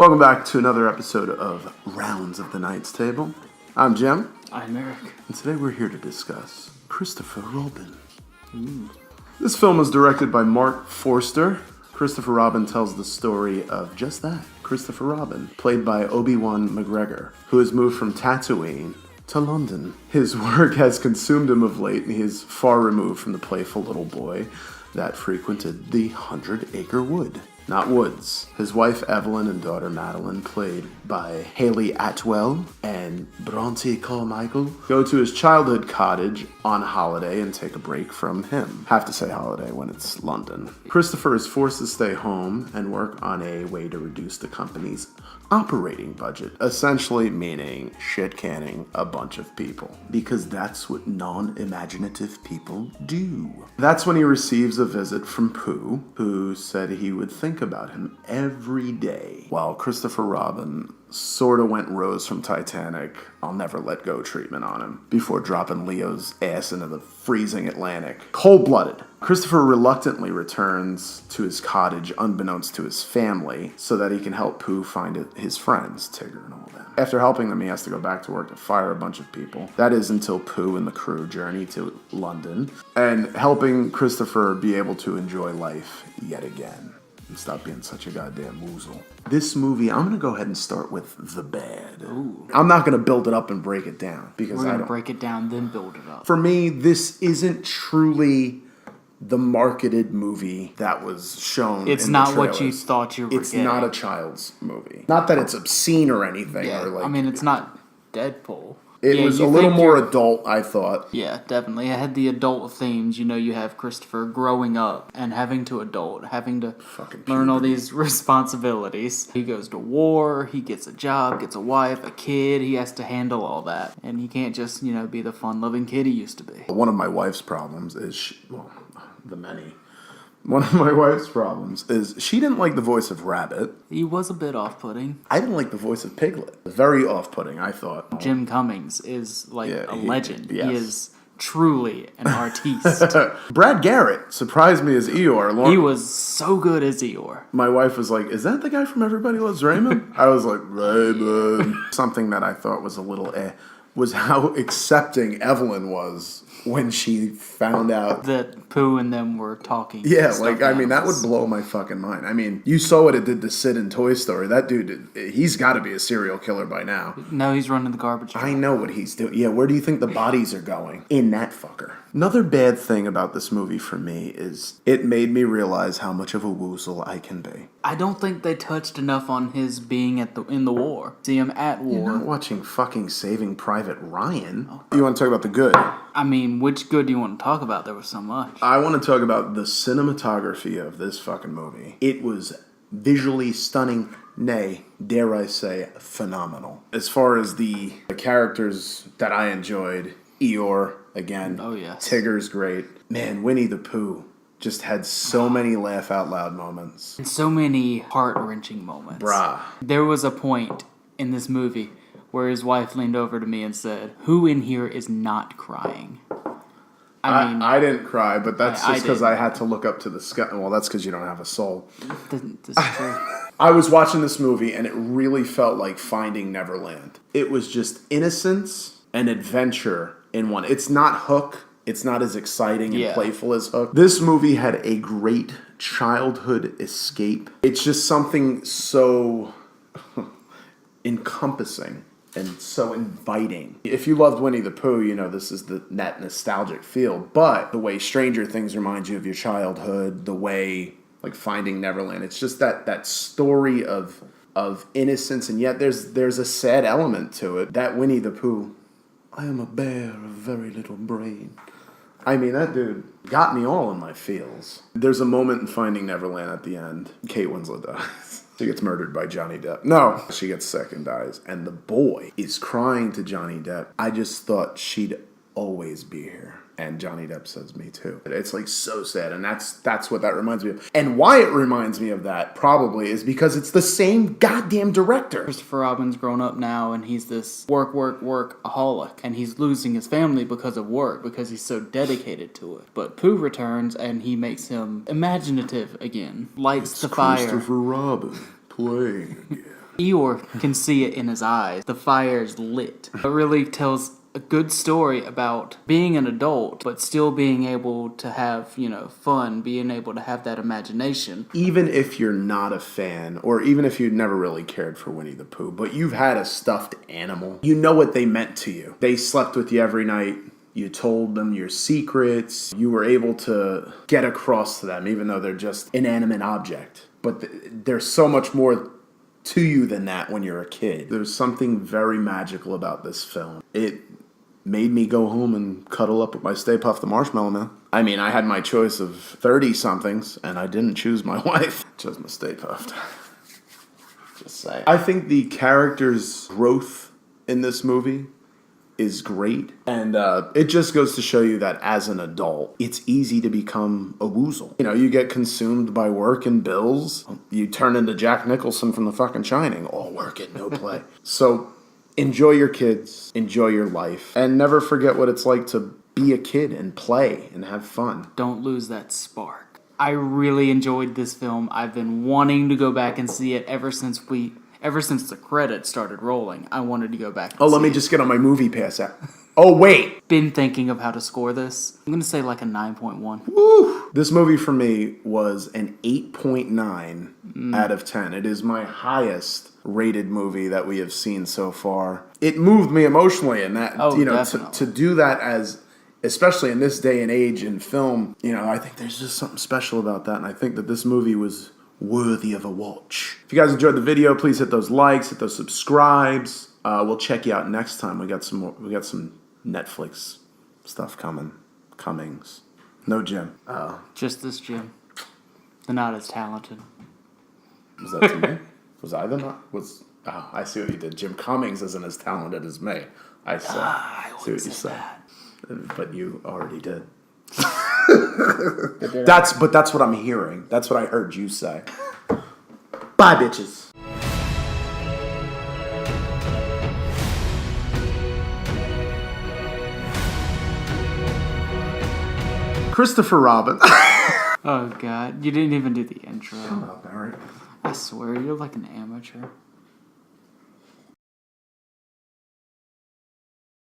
Welcome back to another episode of Rounds of the Knight's Table. I'm Jim. I'm Eric. And today we're here to discuss Christopher Robin. This film was directed by Marc Forster. Christopher Robin tells the story of just that, Christopher Robin, played by Ewan McGregor, who has moved from Tatooine to London. His work has consumed him of late, and he is far removed from the playful little boy that frequented the 100-acre wood. Not woods. His wife Evelyn and daughter Madeline, played by Hayley Atwell and Bronte Carmichael, go to his childhood cottage on holiday and take a break from him. Have to say holiday when it's London. Christopher is forced to stay home and work on a way to reduce the company's operating budget, essentially meaning shit canning a bunch of people, because that's what non-imaginative people do. That's when he receives a visit from Pooh, who said he would think about him every day, while Christopher Robin sorta went Rose from Titanic, I'll never let go treatment on him, before dropping Leo's ass into the freezing Atlantic. Cold-blooded. Christopher reluctantly returns to his cottage unbeknownst to his family so that he can help Pooh find his friends, Tigger and all that. After helping them, he has to go back to work to fire a bunch of people. That is until Pooh and the crew journey to London, and helping Christopher be able to enjoy life yet again. And stop being such a goddamn woozle. This movie, I'm going to go ahead and start with the bad. Ooh. I'm not going to build it up and break it down. Because we're going to break it down, then build it up. For me, this isn't truly the marketed movie that was shown It's in not the what you thought you were It's getting. not a child's movie. Not that it's obscene or anything. Yeah, Or like, I mean, it's not Deadpool. It was a little more adult, I thought. Yeah, definitely. It had the adult themes. You know, you have Christopher growing up and having to learn all these responsibilities. He goes to war, he gets a job, gets a wife, a kid. He has to handle all that. And he can't just, be the fun-loving kid he used to be. One of my wife's problems is, One of my wife's problems is she didn't like the voice of Rabbit. He was a bit off-putting. I didn't like the voice of Piglet. Very off-putting, I thought. Jim Cummings is a legend. Yes. He is truly an artiste. Brad Garrett surprised me as Eeyore. He was so good as Eeyore. My wife was like, is that the guy from Everybody Loves Raymond? I was like, Raymond. Something that I thought was a little was how accepting Evelyn was when she found out that Pooh and them were talking. Yeah, that would blow my fucking mind. I mean, you saw what it did to Sid in Toy Story. That dude, he's got to be a serial killer by now. No, he's running the garbage truck. I know what he's doing. Yeah, where do you think the bodies are going? In that fucker. Another bad thing about this movie for me is it made me realize how much of a woozle I can be. I don't think they touched enough on his being in the war. See him at war. You're not watching fucking Saving Private Ryan. Okay. You want to talk about the good? I mean, which good do you want to talk about? There was so much. I want to talk about the cinematography of this fucking movie. It was visually stunning, nay, dare I say, phenomenal. As far as the characters that I enjoyed, Eeyore, again. Oh, yes. Tigger's great. Man, Winnie-the-Pooh just had so many laugh-out-loud moments. And so many heart-wrenching moments. Bruh. There was a point in this movie where his wife leaned over to me and said, "Who in here is not crying?" I didn't cry, but that's just because I had to look up to the sky. Well, that's because you don't have a soul. This is true. I was watching this movie, and it really felt like Finding Neverland. It was just innocence and adventure in one. It's not Hook. It's not as exciting and playful as Hook. This movie had a great childhood escape. It's just something so encompassing and so inviting. If you loved Winnie-the-Pooh, this is that nostalgic feel. But the way Stranger Things reminds you of your childhood, the way like Finding Neverland, it's just that story of innocence, and yet there's a sad element to it. That Winnie-the-Pooh, I am a bear of very little brain. I mean, that dude got me all in my feels. There's a moment in Finding Neverland at the end. Kate Winslet dies. She gets murdered by Johnny Depp. No, she gets sick and dies. And the boy is crying to Johnny Depp. I just thought she'd always be here. And Johnny Depp says, me too. It's like so sad. And that's what that reminds me of. And why it reminds me of that probably is because it's the same goddamn director. Christopher Robin's grown up now, and he's this workaholic. And he's losing his family because of work, because he's so dedicated to it. But Pooh returns, and he makes him imaginative again. Lights the fire. Christopher Robin playing again. Eeyore can see it in his eyes. The fire's lit. It really tells a good story about being an adult, but still being able to have, fun, being able to have that imagination. Even if you're not a fan, or even if you've never really cared for Winnie-the-Pooh, but you've had a stuffed animal, you know what they meant to you. They slept with you every night. You told them your secrets. You were able to get across to them, even though they're just inanimate object. But there's so much more to you than that when you're a kid. There's something very magical about this film. It made me go home and cuddle up with my Stay Puft the Marshmallow Man. I mean, I had my choice of 30-somethings, and I didn't choose my wife. I chose my Stay Puft. Just saying. I think the character's growth in this movie is great. And it just goes to show you that as an adult, it's easy to become a woozle. You get consumed by work and bills. You turn into Jack Nicholson from The fucking Shining. All work and no play. So enjoy your kids, enjoy your life, and never forget what it's like to be a kid and play and have fun. Don't lose that spark. I really enjoyed this film. I've been wanting to go back and see it ever since the credits started rolling. I wanted to go back and let me just get on my movie pass app. Oh, wait. Been thinking of how to score this. I'm going to say like a 9.1. Woo! This movie for me was an 8.9 out of 10. It is my highest rated movie that we have seen so far. It moved me emotionally, and that to do that, as especially in this day and age in film, I think there's just something special about that, and I think that this movie was worthy of a watch. If you guys enjoyed the video, please hit those likes, hit those subscribes. We'll check you out next time. We got some Netflix stuff coming. Cummings. No Jim. Just this Jim. They're not as talented. Was that to me? Was I the not? I see what you did. Jim Cummings isn't as talented as me. I see what you said. But you already did. That's what I'm hearing. That's what I heard you say. Bye, bitches. Christopher Robin. Oh, God. You didn't even do the intro. Shut up, Barry. I swear, you're like an amateur.